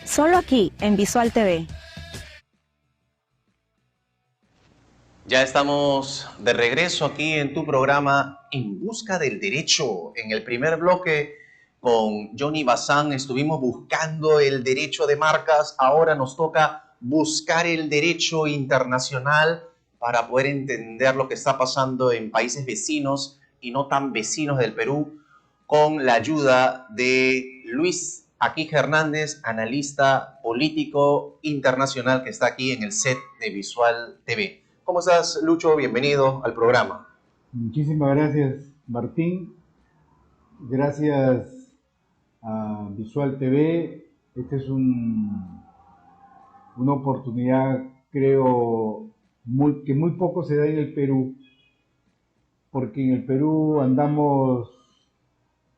solo aquí en Visual TV. Ya estamos de regreso aquí en tu programa En Busca del Derecho. En el primer bloque con Johnny Bazán estuvimos buscando el derecho de marcas. Ahora nos toca buscar el derecho internacional para poder entender lo que está pasando en países vecinos y no tan vecinos del Perú, con la ayuda de Luis Aquije Hernández, analista político internacional que está aquí en el set de Visual TV. ¿Cómo estás, Lucho? Bienvenido al programa. Muchísimas gracias, Martín. Gracias a Visual TV. Esta es una oportunidad, creo, que muy poco se da en el Perú, porque en el Perú andamos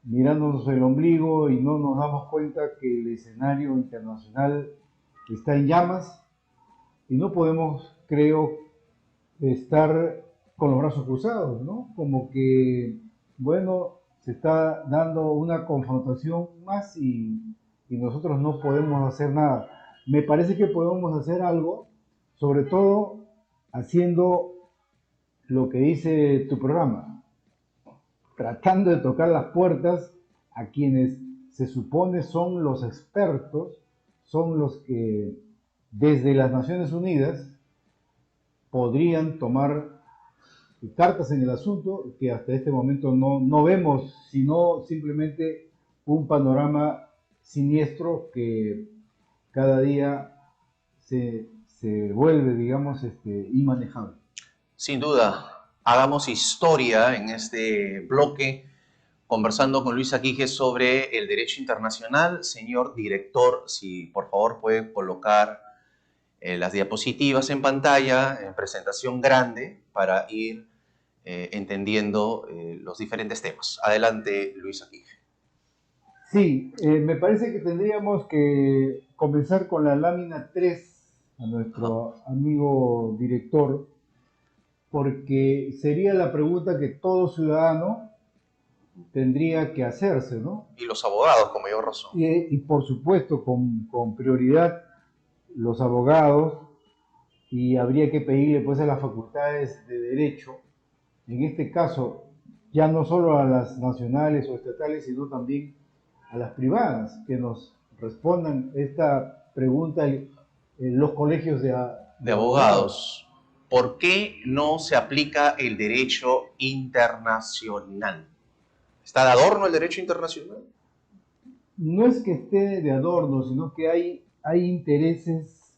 mirándonos el ombligo y no nos damos cuenta que el escenario internacional está en llamas y no podemos, creo, estar con los brazos cruzados, ¿no? Como que, bueno, se está dando una confrontación más y nosotros no podemos hacer nada. Me parece que podemos hacer algo, sobre todo haciendo lo que dice tu programa, tratando de tocar las puertas a quienes se supone son los expertos, son los que desde las Naciones Unidas podrían tomar cartas en el asunto, que hasta este momento no vemos, sino simplemente un panorama siniestro que cada día se vuelve, digamos, inmanejable. Sin duda, hagamos historia en este bloque, conversando con Luis Aquije sobre el derecho internacional. Señor director, si por favor puede colocar las diapositivas en pantalla, en presentación grande, para ir entendiendo los diferentes temas. Adelante, Luis Aquije. Sí, me parece que tendríamos que comenzar con la lámina 3 a nuestro amigo director, porque sería la pregunta que todo ciudadano tendría que hacerse, ¿no? Y los abogados, con mayor razón. Y por supuesto, con prioridad, los abogados, y habría que pedirle pues a las facultades de Derecho, en este caso, ya no solo a las nacionales o estatales, sino también a las privadas, que nos respondan esta pregunta los colegios de abogados. ¿Por qué no se aplica el derecho internacional? ¿Está de adorno el derecho internacional? No es que esté de adorno, sino que hay intereses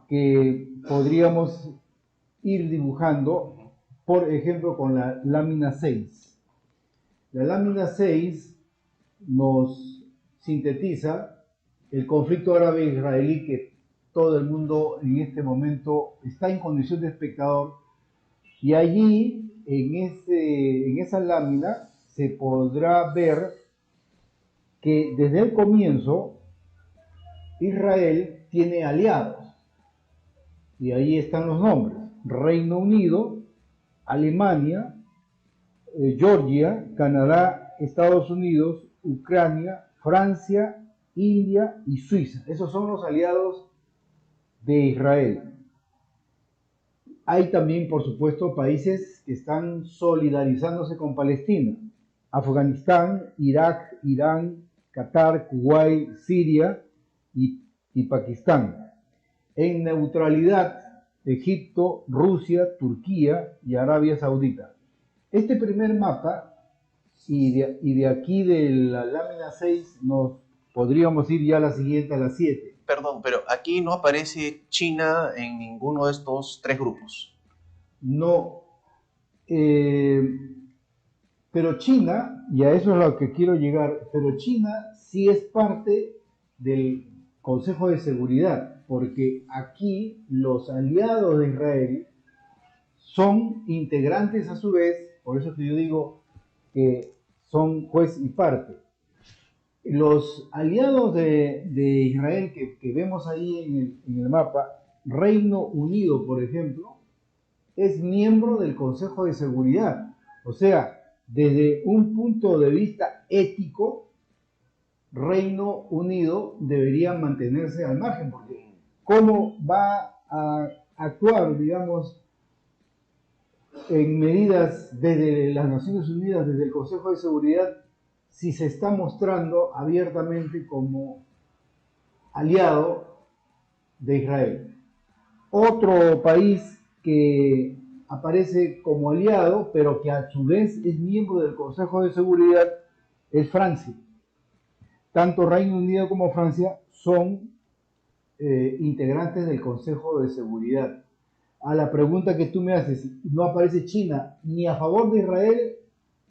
que podríamos ir dibujando, por ejemplo, con la lámina 6. La lámina 6 nos sintetiza el conflicto árabe-israelí que todo el mundo en este momento está en condición de espectador, y allí, en esa lámina, se podrá ver que desde el comienzo Israel tiene aliados, y ahí están los nombres: Reino Unido, Alemania, Georgia, Canadá, Estados Unidos, Ucrania, Francia, India y Suiza. Esos son los aliados de Israel. Hay también, por supuesto, países que están solidarizándose con Palestina: Afganistán, Irak, Irán, Qatar, Kuwait, Siria y Pakistán. En neutralidad, Egipto, Rusia, Turquía y Arabia Saudita. Este primer mapa, y de aquí de la lámina 6 nos podríamos ir ya a la siguiente, a la 7. Perdón, pero aquí no aparece China en ninguno de estos tres grupos. No, pero China, y a eso es a lo que quiero llegar, pero China sí es parte del Consejo de Seguridad, porque aquí los aliados de Israel son integrantes a su vez, por eso que yo digo que son juez y parte. Los aliados de Israel que vemos ahí en el mapa, Reino Unido, por ejemplo, es miembro del Consejo de Seguridad. O sea, desde un punto de vista ético, Reino Unido debería mantenerse al margen, porque ¿cómo va a actuar, digamos, en medidas desde las Naciones Unidas, desde el Consejo de Seguridad, si se está mostrando abiertamente como aliado de Israel? Otro país que aparece como aliado, pero que a su vez es miembro del Consejo de Seguridad, es Francia. Tanto Reino Unido como Francia son integrantes del Consejo de Seguridad. A la pregunta que tú me haces, no aparece China ni a favor de Israel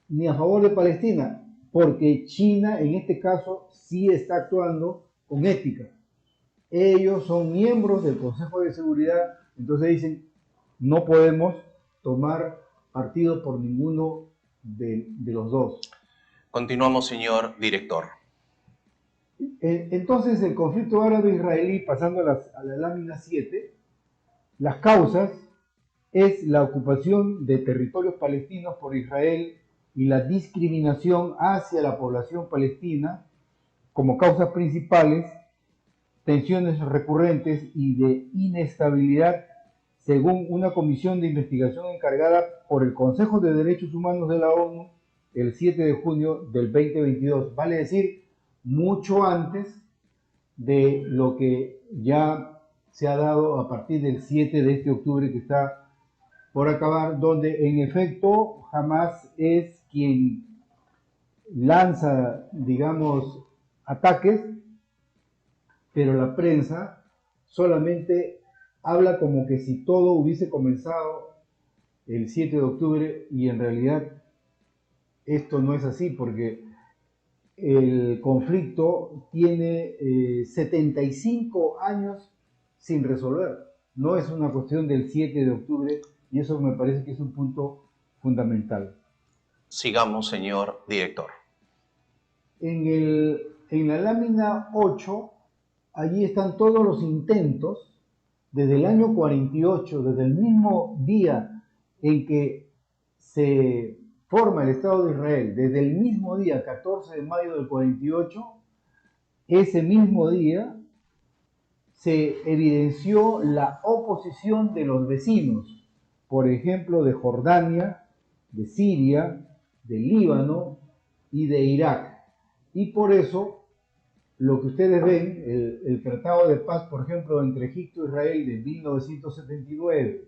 ni a favor de Palestina, porque China en este caso sí está actuando con ética. Ellos son miembros del Consejo de Seguridad, entonces dicen, no podemos tomar partido por ninguno de los dos. Continuamos, señor director. Entonces el conflicto árabe-israelí, pasando a la lámina 7, las causas es la ocupación de territorios palestinos por Israel y la discriminación hacia la población palestina como causas principales, tensiones recurrentes y de inestabilidad, según una comisión de investigación encargada por el Consejo de Derechos Humanos de la ONU el 7 de junio del 2022, vale decir, mucho antes de lo que ya se ha dado a partir del 7 de este octubre que está por acabar, donde en efecto Hamas es quien lanza, digamos, ataques, pero la prensa solamente habla como que si todo hubiese comenzado el 7 de octubre y en realidad esto no es así porque el conflicto tiene 75 años sin resolver. No es una cuestión del 7 de octubre y eso me parece que es un punto fundamental. Sigamos, señor director. En la lámina 8, allí están todos los intentos desde el año 48, desde el mismo día en que se forma el Estado de Israel, desde el mismo día, 14 de mayo del 48, ese mismo día se evidenció la oposición de los vecinos, por ejemplo, de Jordania, de Siria, de Líbano y de Irak. Y por eso, lo que ustedes ven, el Tratado de Paz, por ejemplo, entre Egipto e Israel de 1979,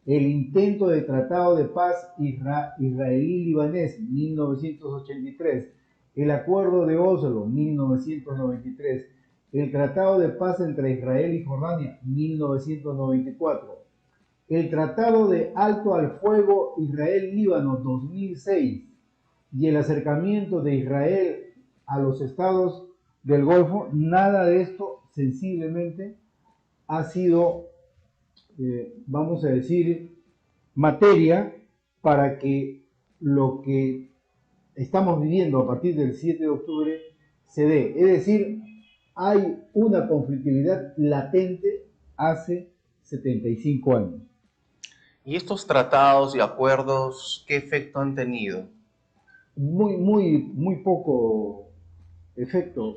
el intento de Tratado de Paz israelí-libanés 1983, el Acuerdo de Oslo 1993, el Tratado de Paz entre Israel y Jordania 1994, el Tratado de Alto al Fuego Israel-Líbano 2006 y el acercamiento de Israel a los estados del Golfo, nada de esto sensiblemente ha sido, vamos a decir, materia para que lo que estamos viviendo a partir del 7 de octubre se dé. Es decir, hay una conflictividad latente hace 75 años. ¿Y estos tratados y acuerdos qué efecto han tenido? Muy poco efecto,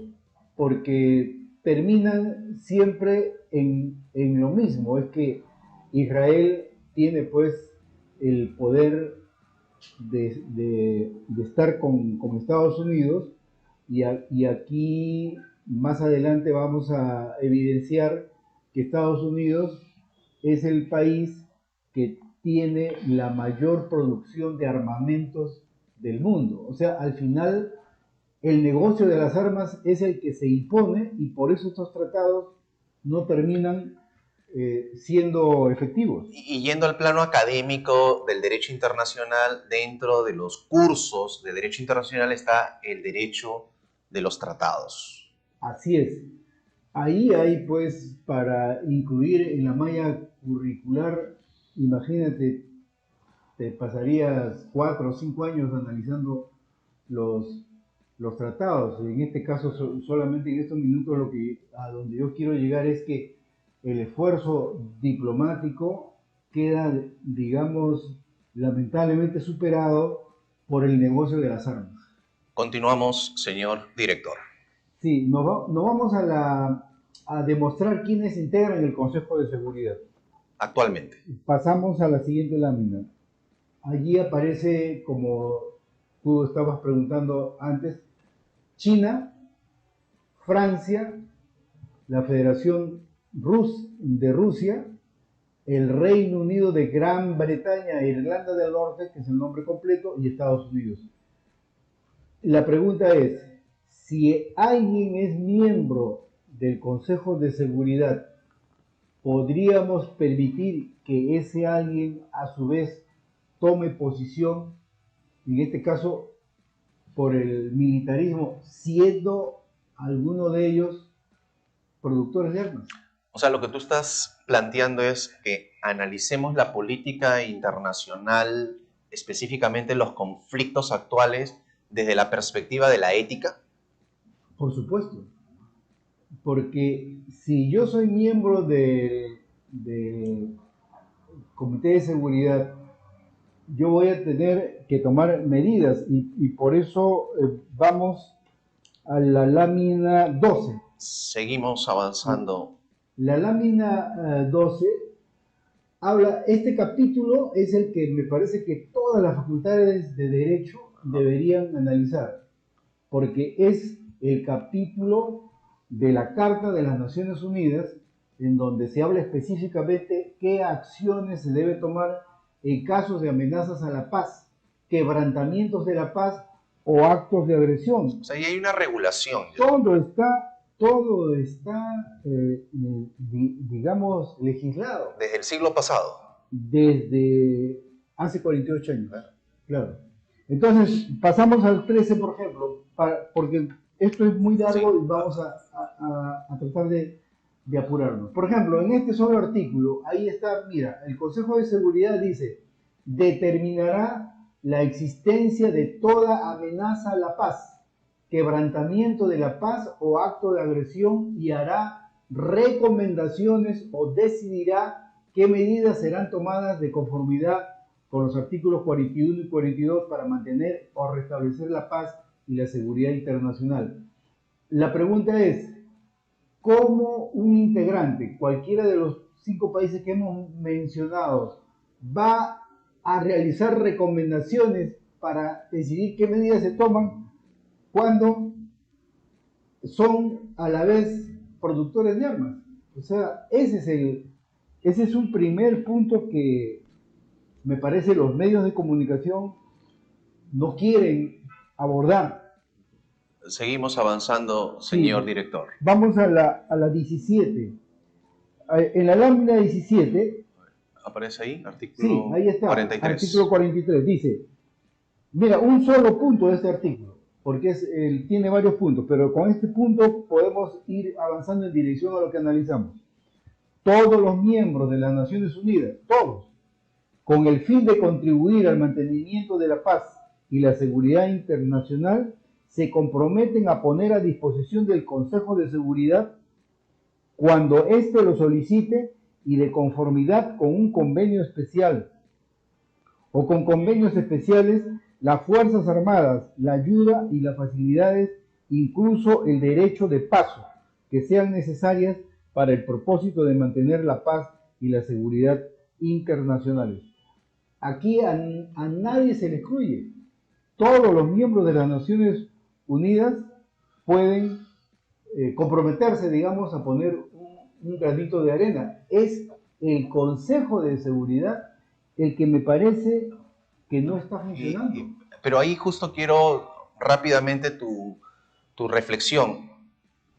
porque terminan siempre en lo mismo, es que Israel tiene pues el poder de estar con Estados Unidos y aquí más adelante vamos a evidenciar que Estados Unidos es el país que tiene la mayor producción de armamentos del mundo. O sea, al final el negocio de las armas es el que se impone y por eso estos tratados no terminan siendo efectivos. Y yendo al plano académico del derecho internacional, dentro de los cursos de derecho internacional está el derecho de los tratados. Así es. Ahí hay pues para incluir en la malla curricular, imagínate, te pasarías 4 o 5 años analizando los, los tratados. En este caso, solamente en estos minutos, a donde yo quiero llegar es que el esfuerzo diplomático queda, digamos, lamentablemente superado por el negocio de las armas. Continuamos, señor director. Sí, nos vamos a demostrar quiénes integran el Consejo de Seguridad. actualmente? Pasamos a la siguiente lámina. Allí aparece, como tú estabas preguntando antes, China, Francia, la Federación de Rusia, el Reino Unido de Gran Bretaña e Irlanda del Norte, que es el nombre completo, y Estados Unidos. La pregunta es, si alguien es miembro del Consejo de Seguridad, ¿podríamos permitir que ese alguien a su vez tome posición, en este caso por el militarismo, siendo alguno de ellos productores de armas? O sea, lo que tú estás planteando es que analicemos la política internacional, específicamente los conflictos actuales, desde la perspectiva de la ética. Por supuesto, porque si yo soy miembro del Comité de Seguridad, yo voy a tener que tomar medidas y por eso vamos a la lámina 12. Seguimos avanzando. La lámina 12 habla, este capítulo es el que me parece que todas las facultades de Derecho deberían analizar, porque es el capítulo de la Carta de las Naciones Unidas, en donde se habla específicamente qué acciones se debe tomar en casos de amenazas a la paz, quebrantamientos de la paz o actos de agresión. O sea, ahí hay una regulación. Todo está digamos, legislado. Desde el siglo pasado. Desde hace 48 años. Claro. Entonces, pasamos al 13, por ejemplo, porque esto es muy largo y vamos a tratar de apurarnos. Por ejemplo, en este solo artículo, ahí está, mira, el Consejo de Seguridad dice, determinará la existencia de toda amenaza a la paz, quebrantamiento de la paz o acto de agresión y hará recomendaciones o decidirá qué medidas serán tomadas de conformidad con los artículos 41 y 42 para mantener o restablecer la paz y la seguridad internacional. La pregunta es, ¿cómo un integrante, cualquiera de los 5 países que hemos mencionado, va a realizar recomendaciones para decidir qué medidas se toman cuando son a la vez productores de armas? O sea, ese es un primer punto que me parece los medios de comunicación no quieren abordar. Seguimos avanzando, señor director. Vamos a la 17. En la lámina 17... ¿Aparece ahí? Artículo sí, ahí está, 43. Artículo 43. Dice, mira, un solo punto de este artículo, porque tiene varios puntos, pero con este punto podemos ir avanzando en dirección a lo que analizamos. Todos los miembros de las Naciones Unidas, todos, con el fin de contribuir al mantenimiento de la paz y la seguridad internacional, se comprometen a poner a disposición del Consejo de Seguridad, cuando éste lo solicite y de conformidad con un convenio especial o con convenios especiales, las Fuerzas Armadas, la ayuda y las facilidades, incluso el derecho de paso, que sean necesarias para el propósito de mantener la paz y la seguridad internacionales. Aquí a nadie se le excluye. Todos los miembros de las Naciones Unidas pueden comprometerse, digamos, a poner un granito de arena. Es el Consejo de Seguridad el que me parece que no está funcionando. Pero ahí justo quiero rápidamente tu reflexión.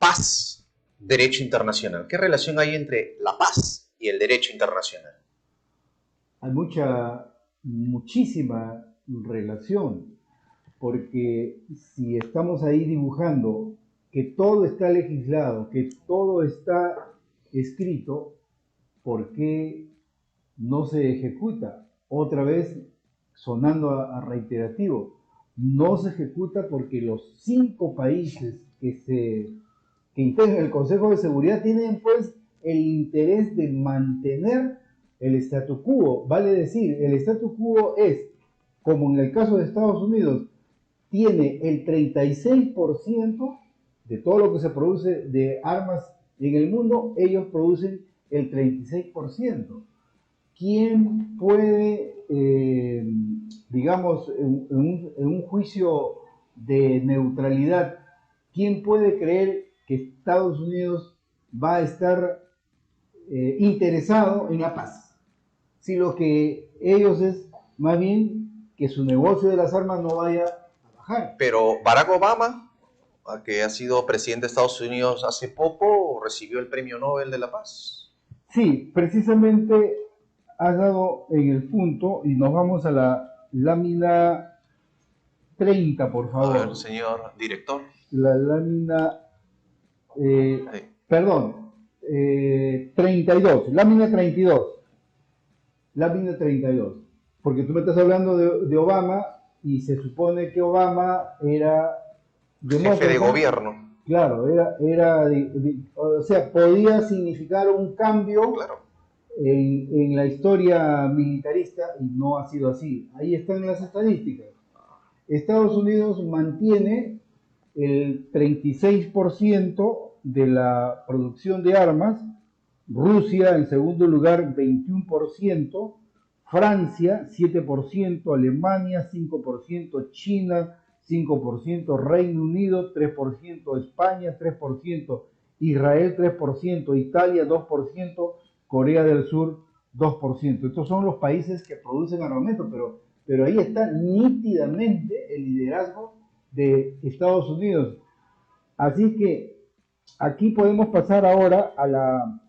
Paz, derecho internacional. ¿Qué relación hay entre la paz y el derecho internacional? Hay muchísima relación, porque si estamos ahí dibujando que todo está legislado, que todo está escrito, ¿por qué no se ejecuta? Otra vez, sonando a reiterativo, no se ejecuta porque los 5 países que integran el Consejo de Seguridad tienen pues el interés de mantener el statu quo. Vale decir, el statu quo es, como en el caso de Estados Unidos, tiene el 36% de todo lo que se produce de armas en el mundo, ellos producen el 36%. ¿Quién puede, digamos, en un juicio de neutralidad, quién puede creer que Estados Unidos va a estar interesado en la paz? Si lo que ellos es más bien que su negocio de las armas no vaya a bajar. Pero Barack Obama, que ha sido presidente de Estados Unidos hace poco, recibió el Premio Nobel de la Paz. Sí, precisamente has dado en el punto y nos vamos a la lámina 30, por A favor. ver, señor director. La lámina, Ahí. perdón, 32, lámina 32. Lámina 32. Porque tú me estás hablando de Obama y se supone que Obama era demócrata. Jefe de gobierno. Claro, o sea, podía significar un cambio Claro. en la historia militarista y no ha sido así. Ahí están las estadísticas. Estados Unidos mantiene el 36% de la producción de armas, Rusia en segundo lugar 21%, Francia 7%, Alemania 5%, China 5%, Reino Unido 3%, España 3%, Israel 3%, Italia 2%, Corea del Sur 2%. Estos son los países que producen armamento, pero ahí está nítidamente el liderazgo de Estados Unidos. Así que aquí podemos pasar ahora a la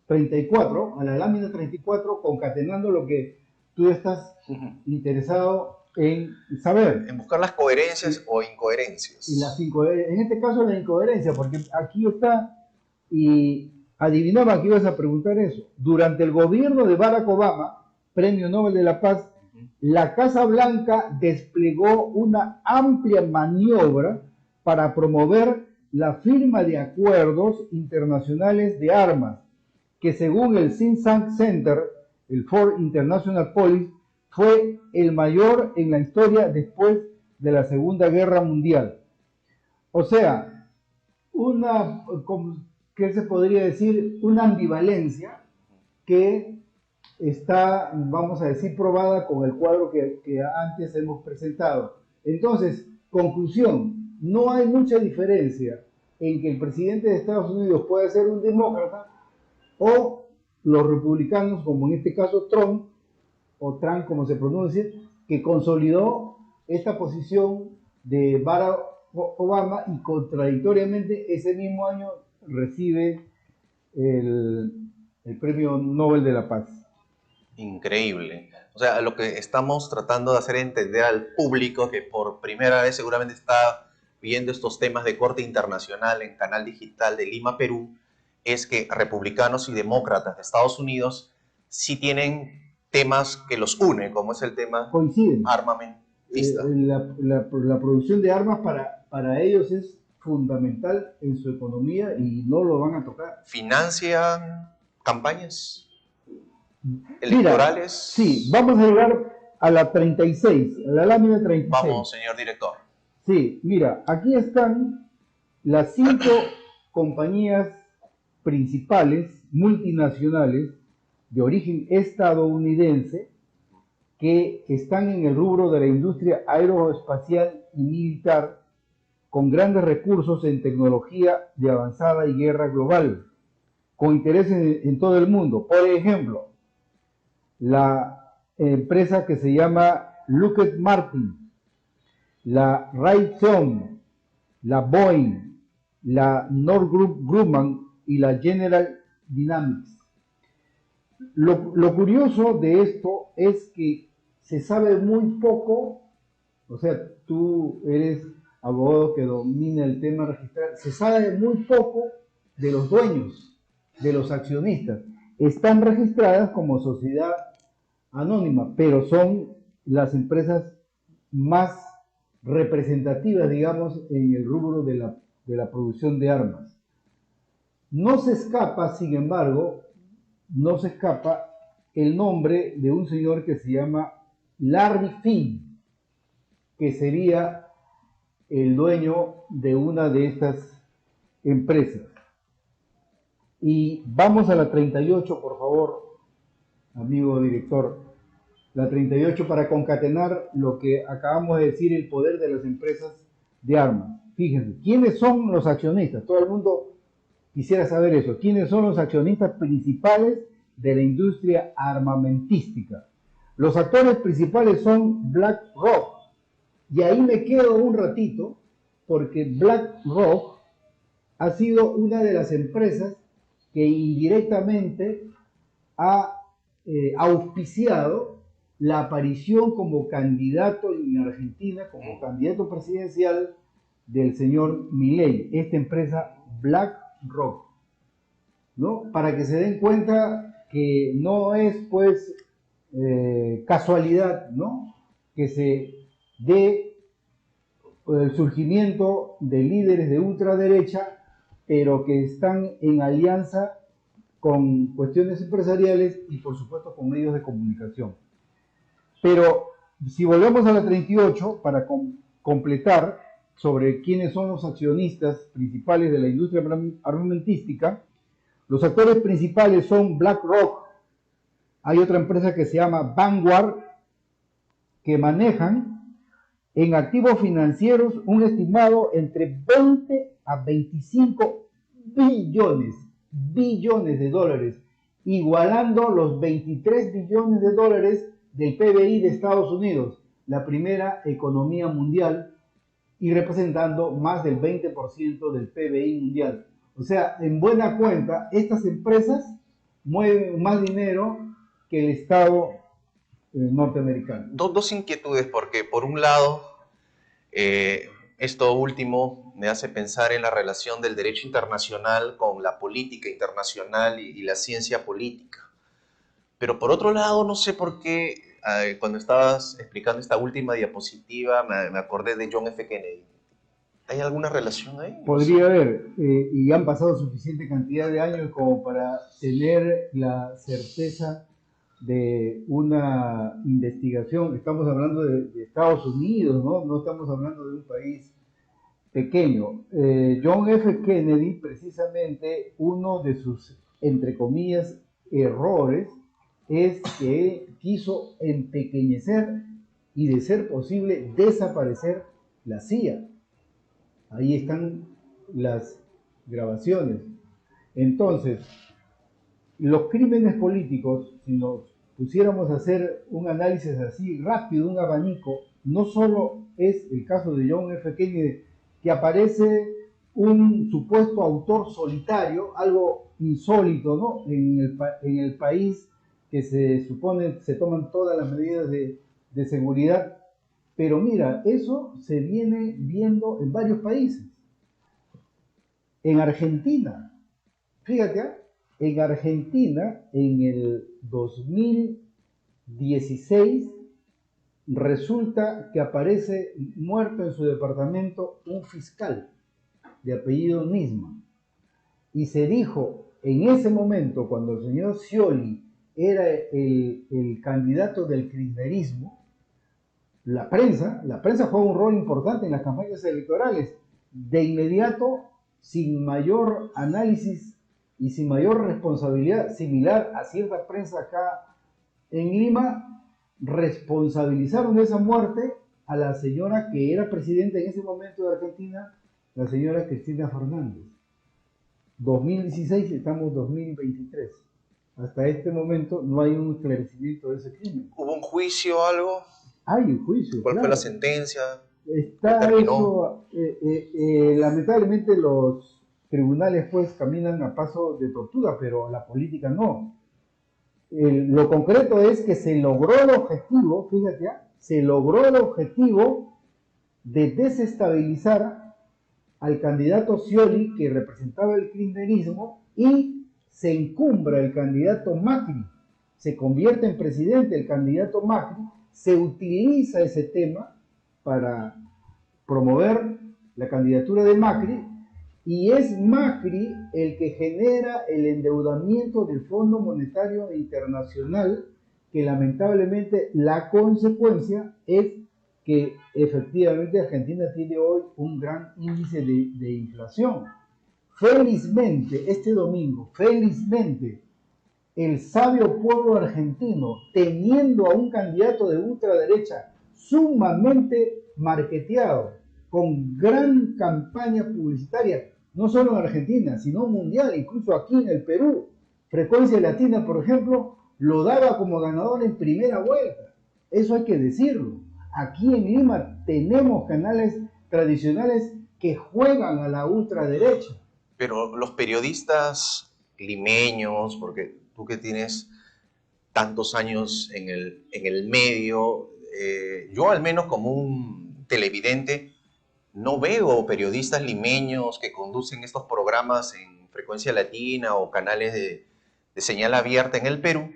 34, a la lámina 34, concatenando lo que tú estás interesado en saber. En buscar las coherencias o incoherencias. Y en este caso la incoherencia, porque aquí está, y adivinaba que ibas a preguntar eso. Durante el gobierno de Barack Obama, Premio Nobel de la Paz, la Casa Blanca desplegó una amplia maniobra para promover la firma de acuerdos internacionales de armas, que según el Think Tank Center, el Ford International Policy, fue el mayor en la historia después de la Segunda Guerra Mundial. O sea, ¿qué se podría decir? Una ambivalencia que está, vamos a decir, probada con el cuadro que antes hemos presentado. Entonces, conclusión, no hay mucha diferencia en que el presidente de Estados Unidos pueda ser un demócrata o los republicanos, como en este caso Trump, o Trump como se pronuncie, que consolidó esta posición de Barack Obama y contradictoriamente ese mismo año recibe el Premio Nobel de la Paz. Increíble. O sea, lo que estamos tratando de hacer entender al público que por primera vez seguramente está viendo estos temas de corte internacional en Canal Digital de Lima, Perú, es que republicanos y demócratas de Estados Unidos sí tienen temas que los une, como es el tema coinciden. Armamentista. La producción de armas para ellos es fundamental en su economía y no lo van a tocar. ¿Financian campañas electorales? Mira, sí, vamos a llegar a la 36, a la lámina 36. Vamos, señor director. Sí, mira, aquí están las 5 compañías principales multinacionales de origen estadounidense que están en el rubro de la industria aeroespacial y militar con grandes recursos en tecnología de avanzada y guerra global, con intereses en todo el mundo. Por ejemplo, la empresa que se llama Lockheed Martin, la Raytheon, la Boeing, la Northrop Grumman y la General Dynamics. Lo curioso de esto es que se sabe muy poco, o sea, tú eres abogado que domina el tema registral, se sabe muy poco de los dueños, de los accionistas. Están registradas como sociedad anónima, pero son las empresas más representativas, digamos, en el rubro de la producción de armas. No se escapa, sin embargo, el nombre de un señor que se llama Larry Fink, que sería el dueño de una de estas empresas. Y vamos a la 38, por favor, amigo director. La 38 para concatenar lo que acabamos de decir, el poder de las empresas de armas. Fíjense, ¿quiénes son los accionistas? Todo el mundo quisiera saber eso. ¿Quiénes son los accionistas principales de la industria armamentística? Los actores principales son BlackRock. Y ahí me quedo un ratito, porque BlackRock ha sido una de las empresas que indirectamente ha auspiciado la aparición como candidato en Argentina, como candidato presidencial del señor Milei, esta empresa BlackRock, ¿no? Para que se den cuenta que no es pues casualidad, ¿no? Que se dé el surgimiento de líderes de ultraderecha, pero que están en alianza con cuestiones empresariales y por supuesto con medios de comunicación. Pero si volvemos a la 38 para completar sobre quiénes son los accionistas principales de la industria armamentística, los actores principales son BlackRock, hay otra empresa que se llama Vanguard, que manejan en activos financieros un estimado entre 20 a 25 billones de dólares, igualando los 23 billones de dólares del PBI de Estados Unidos, la primera economía mundial, y representando más del 20% del PBI mundial. O sea, en buena cuenta, estas empresas mueven más dinero que el Estado norteamericano. Dos inquietudes, porque por un lado, esto último me hace pensar en la relación del derecho internacional con la política internacional y la ciencia política. Pero por otro lado, no sé por qué, cuando estabas explicando esta última diapositiva, me acordé de John F. Kennedy. ¿Hay alguna relación ahí? Podría haber, y han pasado suficiente cantidad de años como para tener la certeza de una investigación. Estamos hablando de Estados Unidos, ¿no? No estamos hablando de un país pequeño. John F. Kennedy, precisamente, uno de sus, entre comillas, errores es que quiso empequeñecer y, de ser posible, desaparecer la CIA. Ahí están las grabaciones. Entonces, los crímenes políticos, si nos pusiéramos a hacer un análisis así rápido, un abanico, no solo es el caso de John F. Kennedy, que aparece un supuesto autor solitario, algo insólito, ¿no? En el país que se supone se toman todas las medidas de seguridad. Pero mira, eso se viene viendo en varios países. En Argentina, fíjate, en Argentina, en el 2016, resulta que aparece muerto en su departamento un fiscal de apellido Nisman. Y se dijo en ese momento, cuando el señor Scioli era el candidato del kirchnerismo, la prensa juega un rol importante en las campañas electorales. De inmediato, sin mayor análisis y sin mayor responsabilidad, similar a cierta prensa acá en Lima, responsabilizaron de esa muerte a la señora que era presidenta en ese momento de Argentina, la señora Cristina Fernández. 2016, estamos 2023. Hasta este momento no hay un esclarecimiento de ese crimen. ¿Hubo un juicio o algo? Hay un juicio. ¿Cuál claro. fue la sentencia? Está eso. Lamentablemente los tribunales pues caminan a paso de tortuga, pero la política no. Lo concreto es que se logró el objetivo, fíjate, se logró el objetivo de desestabilizar al candidato Scioli, que representaba el kirchnerismo, y se encumbra el candidato Macri, se convierte en presidente el candidato Macri, se utiliza ese tema para promover la candidatura de Macri, y es Macri el que genera el endeudamiento del Fondo Monetario Internacional, que lamentablemente la consecuencia es que efectivamente Argentina tiene hoy un gran índice de inflación. felizmente, este domingo, felizmente, el sabio pueblo argentino, teniendo a un candidato de ultraderecha sumamente marketeado, con gran campaña publicitaria, no solo en Argentina, sino mundial, incluso aquí en el Perú. Frecuencia Latina, por ejemplo, lo daba como ganador en primera vuelta. Eso hay que decirlo. Aquí en Lima tenemos canales tradicionales que juegan a la ultraderecha. Pero los periodistas limeños, porque tú que tienes tantos años en el medio, yo al menos como un televidente, no veo periodistas limeños que conducen estos programas en Frecuencia Latina o canales de señal abierta en el Perú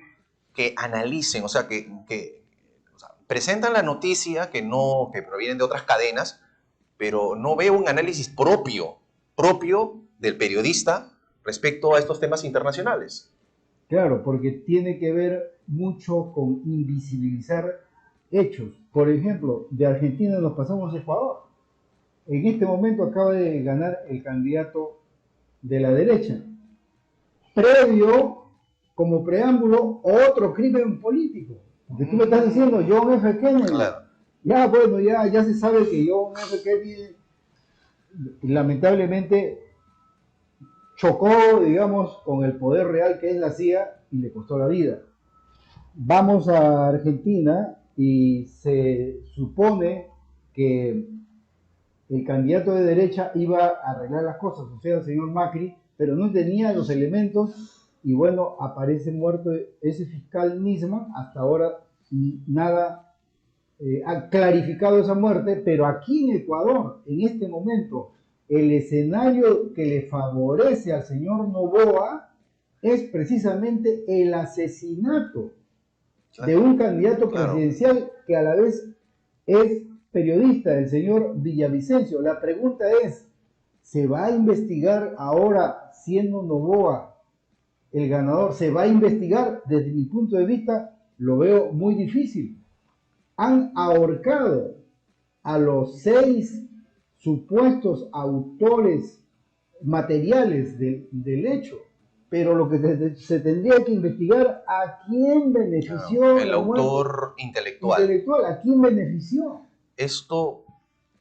que analicen, o sea, o sea, presentan la noticia que provienen de otras cadenas, pero no veo un análisis propio del periodista respecto a estos temas internacionales. Claro, porque tiene que ver mucho con invisibilizar hechos. Por ejemplo, de Argentina nos pasamos a Ecuador. En este momento acaba de ganar el candidato de la derecha. Previo, como preámbulo, otro crimen político. Porque tú me estás diciendo John F. Kennedy. Claro. Ya, bueno, ya se sabe que John F. Kennedy lamentablemente chocó, digamos, con el poder real que es la CIA y le costó la vida. Vamos a Argentina y se supone que el candidato de derecha iba a arreglar las cosas, o sea, el señor Macri, pero no tenía los elementos y bueno, aparece muerto ese fiscal Nisman. Hasta ahora nada ha clarificado esa muerte, pero aquí en Ecuador, en este momento, el escenario que le favorece al señor Noboa es precisamente el asesinato de un candidato presidencial que a la vez es periodista, el señor Villavicencio. La pregunta es, ¿se va a investigar ahora, siendo Noboa el ganador? ¿Se va a investigar? Desde mi punto de vista, lo veo muy difícil. Han ahorcado a los 6 supuestos autores materiales del hecho, pero lo que se tendría que investigar, ¿a quién benefició? El autor intelectual. ¿A quién benefició? Esto,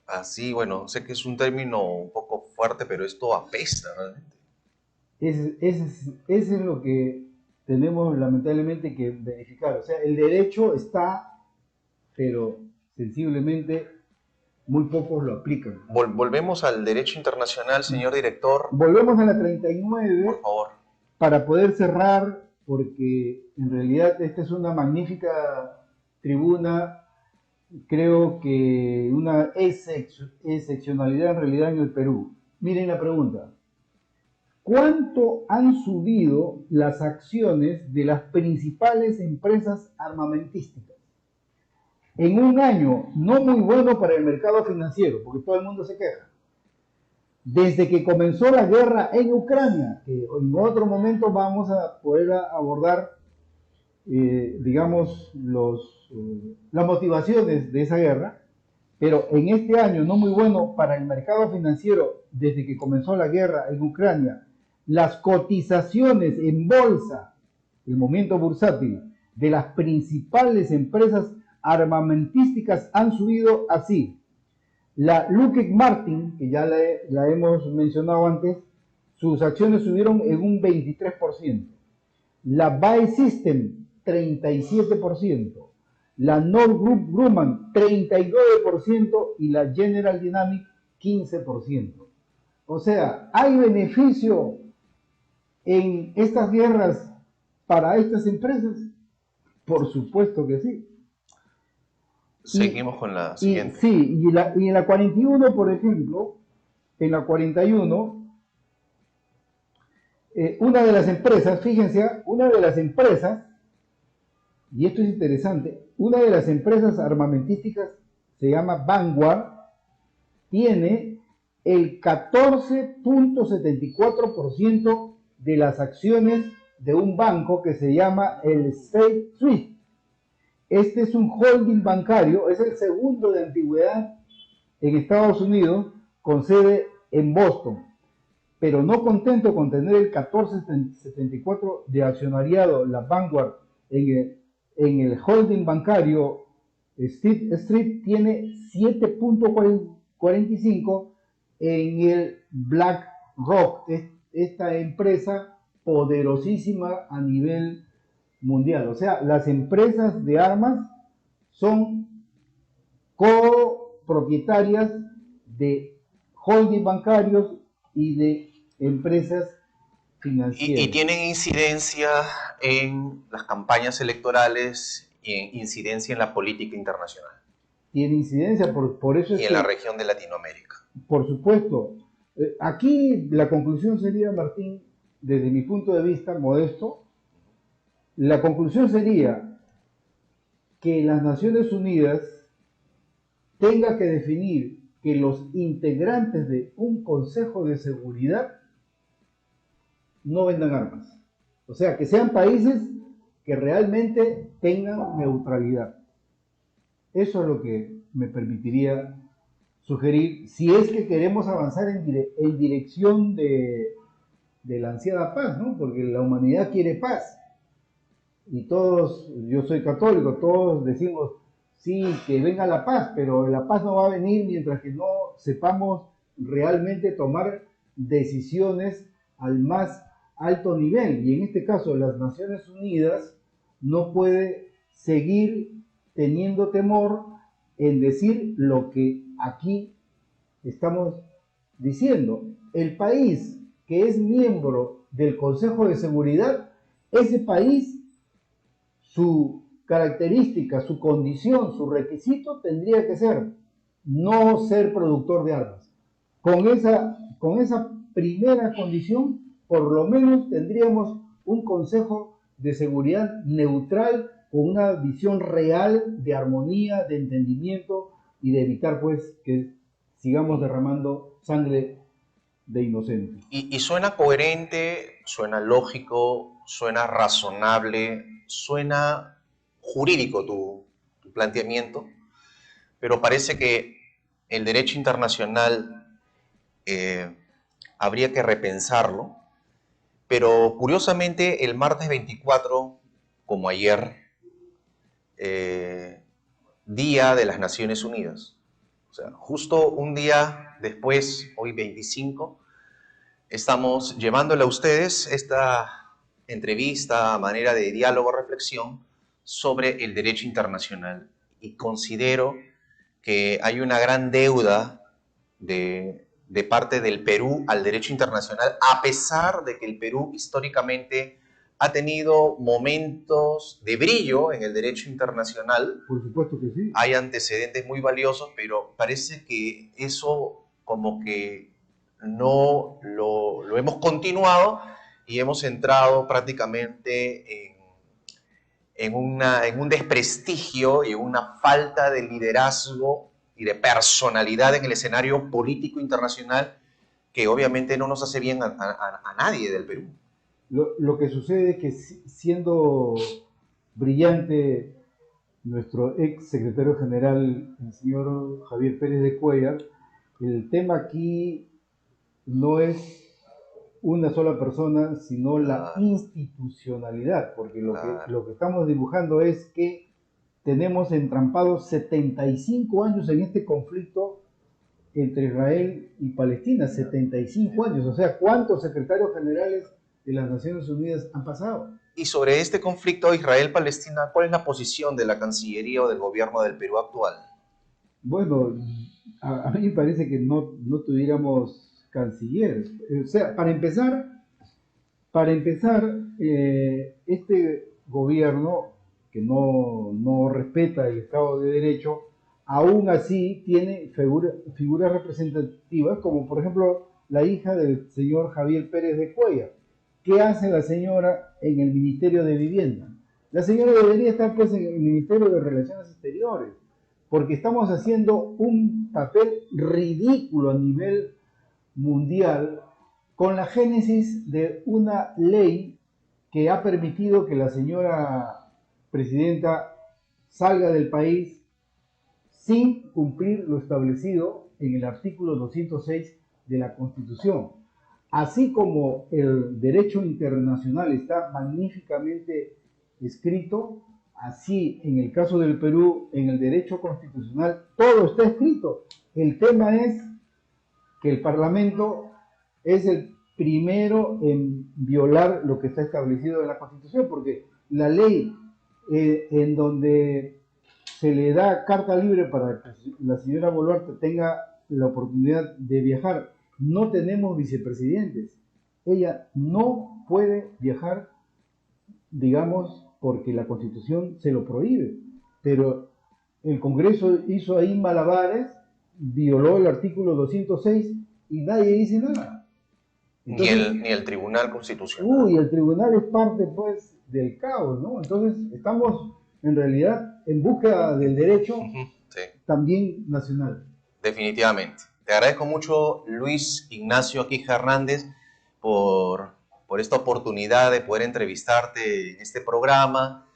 así, bueno, sé que es un término un poco fuerte, pero esto apesta realmente. Ese es lo que tenemos lamentablemente que verificar. O sea, el derecho está, pero sensiblemente muy pocos lo aplican. Volvemos al derecho internacional, señor director. Volvemos a la 39, por favor, para poder cerrar, porque en realidad esta es una magnífica tribuna. Creo que una excepcionalidad en realidad en el Perú. Miren la pregunta. ¿Cuánto han subido las acciones de las principales empresas armamentísticas? En un año no muy bueno para el mercado financiero, porque todo el mundo se queja. Desde que comenzó la guerra en Ucrania, que en otro momento vamos a poder abordar, digamos, las motivaciones de esa guerra, pero en este año no muy bueno para el mercado financiero, desde que comenzó la guerra en Ucrania, las cotizaciones en bolsa, el movimiento bursátil de las principales empresas armamentísticas han subido así. La Lockheed Martin, que ya la hemos mencionado antes, sus acciones subieron en un 23%. La BAE System, 37%. La Northrop Grumman, 39%. Y la General Dynamics, 15%. O sea, ¿hay beneficio en estas guerras para estas empresas? Por supuesto que sí. Seguimos con la siguiente. Sí, y en la 41, por ejemplo, en la 41, una de las empresas, fíjense, una de las empresas, y esto es interesante, una de las empresas armamentísticas se llama Vanguard, tiene el 14.74% de las acciones de un banco que se llama el State Street. Este es un holding bancario, es el segundo de antigüedad en Estados Unidos, con sede en Boston. pero no contento con tener el 1474 de accionariado, la Vanguard, en el holding bancario State Street, tiene 7.45 en el BlackRock, esta empresa poderosísima a nivel mundial. O sea, las empresas de armas son copropietarias de holding bancarios y de empresas financieras. Y tienen incidencia en las campañas electorales y incidencia en la política internacional. Tiene incidencia, por eso es y en la región de Latinoamérica. Por supuesto. Aquí la conclusión sería, Martín, desde mi punto de vista modesto, la conclusión sería que las Naciones Unidas tenga que definir que los integrantes de un Consejo de Seguridad no vendan armas. O sea, que sean países que realmente tengan neutralidad. Eso es lo que me permitiría sugerir, si es que queremos avanzar en dirección de la ansiada paz, ¿no? Porque la humanidad quiere paz. Y todos, yo soy católico, todos decimos, sí, que venga la paz, pero la paz no va a venir mientras que no sepamos realmente tomar decisiones al más alto nivel. Y en este caso, las Naciones Unidas no puede seguir teniendo temor en decir lo que aquí estamos diciendo. El país que es miembro del Consejo de Seguridad, ese país, su característica, su condición, su requisito tendría que ser no ser productor de armas. Con esa primera condición, por lo menos tendríamos un Consejo de Seguridad neutral con una visión real de armonía, de entendimiento y de evitar pues que sigamos derramando sangre de inocentes. Y suena coherente, suena lógico, suena razonable, suena jurídico tu planteamiento, pero parece que el derecho internacional habría que repensarlo. Pero curiosamente, el martes 24, como ayer, Día de las Naciones Unidas, o sea, justo un día después, hoy 25, estamos llevándole a ustedes esta entrevista a manera de diálogo, reflexión sobre el derecho internacional. Y considero que hay una gran deuda de parte del Perú al derecho internacional, a pesar de que el Perú históricamente ha tenido momentos de brillo en el derecho internacional. Por supuesto que sí. Hay antecedentes muy valiosos, pero parece que eso como que no lo hemos continuado y hemos entrado prácticamente en un desprestigio y una falta de liderazgo y de personalidad en el escenario político internacional que obviamente no nos hace bien a nadie del Perú. Lo que sucede es que siendo brillante nuestro ex secretario general, el señor Javier Pérez de Cuellar, el tema aquí no es una sola persona, sino la institucionalidad, porque lo que estamos dibujando es que tenemos entrampados 75 años en este conflicto entre Israel y Palestina, 75 años, o sea, ¿cuántos secretarios generales de las Naciones Unidas han pasado? Y sobre este conflicto Israel-Palestina, ¿cuál es la posición de la Cancillería o del gobierno del Perú actual? Bueno, a mí me parece que no tuviéramos canciller. O sea, para empezar, este gobierno que no respeta el Estado de Derecho, aún así tiene figuras representativas, como por ejemplo la hija del señor Javier Pérez de Cuellar. ¿Qué hace la señora en el Ministerio de Vivienda? La señora debería estar pues en el Ministerio de Relaciones Exteriores, porque estamos haciendo un papel ridículo a nivel mundial con la génesis de una ley que ha permitido que la señora presidenta salga del país sin cumplir lo establecido en el artículo 206 de la Constitución. así como el derecho internacional está magníficamente escrito, así en el caso del Perú, en el derecho constitucional, todo está escrito. El tema es que el Parlamento es el primero en violar lo que está establecido en la Constitución, porque la ley en donde se le da carta libre para que la señora Boluarte tenga la oportunidad de viajar, no tenemos vicepresidentes. Ella no puede viajar, digamos, porque la Constitución se lo prohíbe, pero el Congreso hizo ahí malabares, violó el artículo 206 y nadie dice nada. Entonces, ni el Tribunal Constitucional. el tribunal es parte, pues, del caos, ¿no? Entonces, estamos, en realidad, en busca del derecho Sí. también nacional. Definitivamente. Te agradezco mucho, Luis Ignacio Quija Hernández, por esta oportunidad de poder entrevistarte en este programa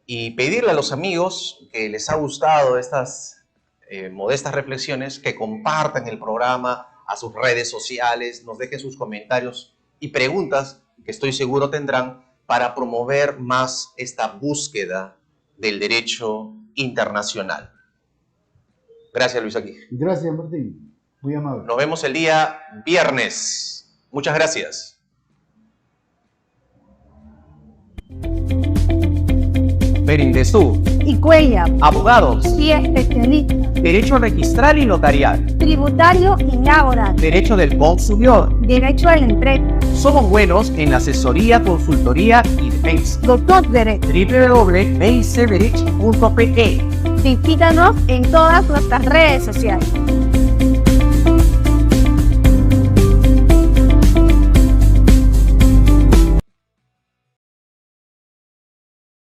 y pedirle a los amigos que les ha gustado estas modestas reflexiones, que compartan el programa a sus redes sociales, nos dejen sus comentarios y preguntas que estoy seguro tendrán para promover más esta búsqueda del derecho internacional. Gracias, Luis Aquija. Gracias, Martín. Muy amable. Nos vemos el día viernes. Muchas gracias. Berindezú, Y Cuella, abogados, y especialista, derecho registral y notarial, tributario y laboral, derecho del consumidor. derecho a la empresa, Somos buenos en asesoría, consultoría y defensa. doctor Derecho. www.beicerberich.pe Visítanos en todas nuestras redes sociales.